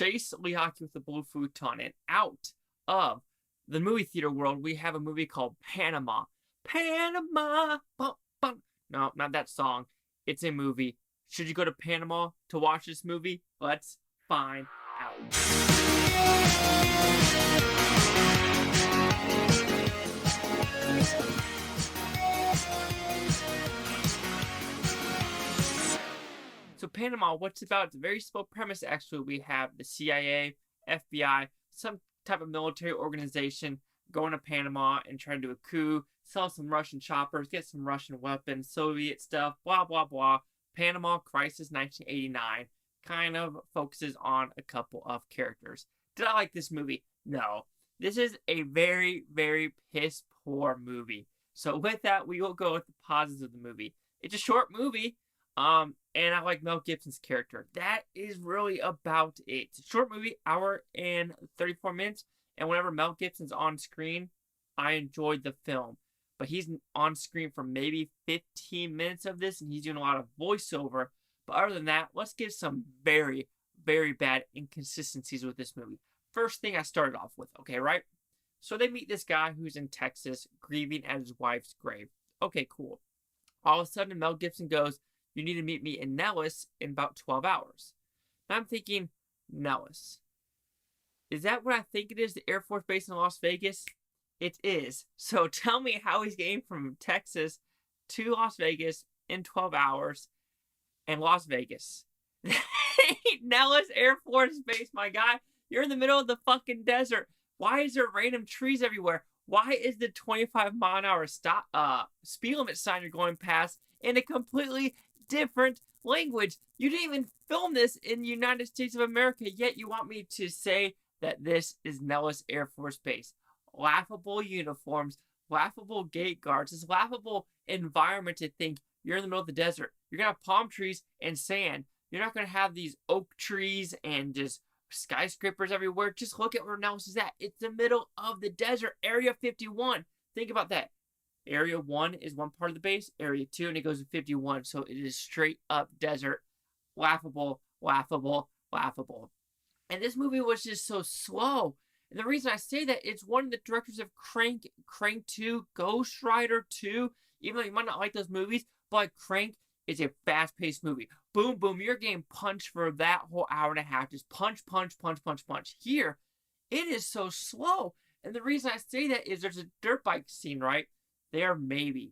chase Liaki with the blue futon, and out of the movie theater world, we have a movie called Panama. Panama! Bum, bum. No, not that song. It's a movie. Should you go to Panama to watch this movie? Let's find out. So Panama, what's about? It's a very simple premise, actually. We have the CIA, FBI, some type of military organization going to Panama and trying to do a coup, sell some Russian choppers, get some Russian weapons, Soviet stuff, blah, blah, blah. Panama Crisis 1989 kind of focuses on a couple of characters. Did I like this movie? No. This is a very, very piss poor movie. So with that, we will go with the positives of the movie. It's a short movie, and I like Mel Gibson's character. That is really about it. It's a short movie, hour and 34 minutes, and whenever Mel Gibson's on screen, I enjoyed the film. But he's on screen for maybe 15 minutes of this, and he's doing a lot of voiceover. But other than that, let's give some very, very bad inconsistencies with this movie. First thing I started off with, okay, right? So they meet this guy who's in Texas grieving at his wife's grave. Okay, cool. All of a sudden, Mel Gibson goes, "You need to meet me in Nellis in about 12 hours. And I'm thinking, Nellis. Is that what I think it is, the Air Force Base in Las Vegas? It is. So tell me how he's getting from Texas to Las Vegas in 12 hours and Las Vegas. Nellis Air Force Base, my guy. You're in the middle of the fucking desert. Why is there random trees everywhere? Why is the 25-mile-an-hour speed limit sign you're going past in a completely different language? You didn't even film this in the United States of America, yet you want me to say that this is Nellis Air Force Base. Laughable uniforms, laughable gate guards, this laughable environment to think you're in the middle of the desert. You're going to have palm trees and sand. You're not going to have these oak trees and just skyscrapers everywhere. Just look at where Nellis is at. It's the middle of the desert. Area 51. Think about that. Area 1 is one part of the base. Area 2, and it goes to 51. So it is straight up desert. Laughable, laughable, laughable. And this movie was just so slow. And the reason I say that, it's one of the directors of Crank, Crank 2, Ghost Rider 2. Even though you might not like those movies, but Crank is a fast-paced movie. Boom, boom, you're getting punched for that whole hour and a half. Just punch, punch, punch, punch, punch. Here, it is so slow. And the reason I say that is there's a dirt bike scene, right? They are maybe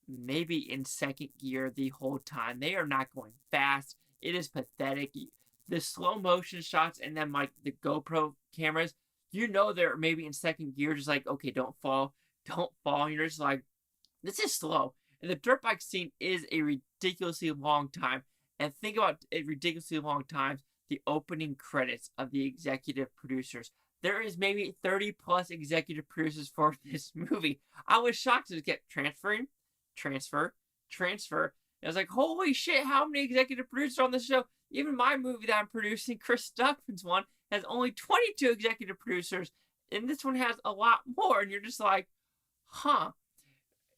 in second gear the whole time. They are not going fast. It is pathetic. The slow motion shots and then like the GoPro cameras, you know they're maybe in second gear, just like, okay, don't fall. And you're just like, this is slow. And the dirt bike scene is a ridiculously long time. And think about a ridiculously long time, the opening credits of the executive producers. There is maybe 30 plus executive producers for this movie. I was shocked to get transfer. And I was like, holy shit, how many executive producers are on this show? Even my movie that I'm producing, Chris Duckman's one, has only 22 executive producers. And this one has a lot more. And you're just like, huh.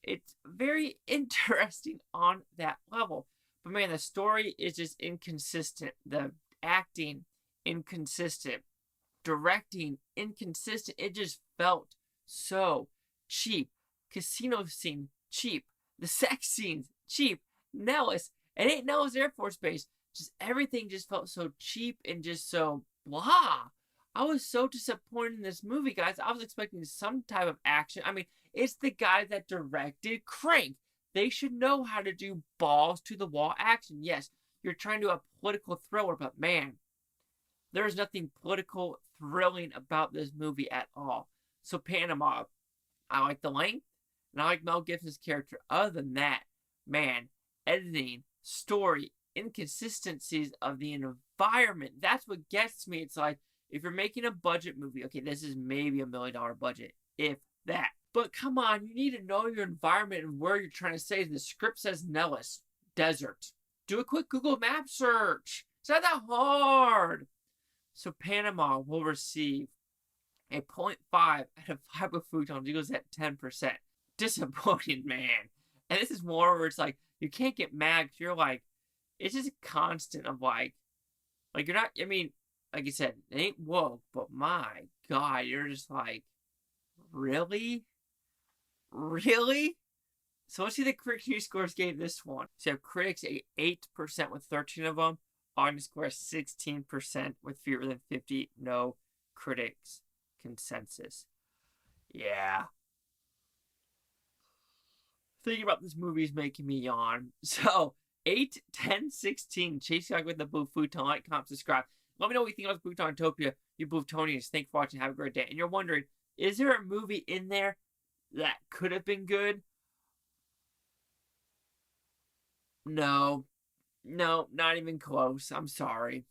It's very interesting on that level. But man, the story is just inconsistent. The acting, inconsistent. Directing, inconsistent. It just felt so cheap. Casino scene, cheap. The sex scenes, cheap. Nellis, it ain't Nellis Air Force Base. Just everything just felt so cheap and just so blah. I was so disappointed in this movie, guys. I was expecting some type of action. I mean, it's the guy that directed Crank. They should know how to do balls to the wall action. Yes, you're trying to do a political thriller, but man, there's nothing political thrilling about this movie at all. So Panama, I like the length, and I like Mel Gibson's character. Other than that, man, editing, story, inconsistencies of the environment, that's what gets me. It's like, if you're making a budget movie, okay, this is maybe $1 million budget, if that. But come on, you need to know your environment and where you're trying to say. The script says Nellis, desert. Do a quick Google Map search. It's not that hard. So Panama will receive a 0.5 out of 5 of Futon. It goes at 10%. Disappointed, man. And this is more where it's like, you can't get mad because you're like, it's just a constant of like you're not, I mean, like I said, it ain't woke, but my God, you're just like, really? Really? So let's see the critic news scores gave this one. So critics 8% with 13 of them. Audience score 16% with fewer than 50. No critics consensus. Yeah. Thinking about this movie is making me yawn. So 8, 10, 16. Chase Young with the Boo Futon. Like, comment, subscribe. Let me know what you think about Futopia. You Bootonians. Thanks for watching. Have a great day. And you're wondering, is there a movie in there that could have been good? No. No, not even close. I'm sorry.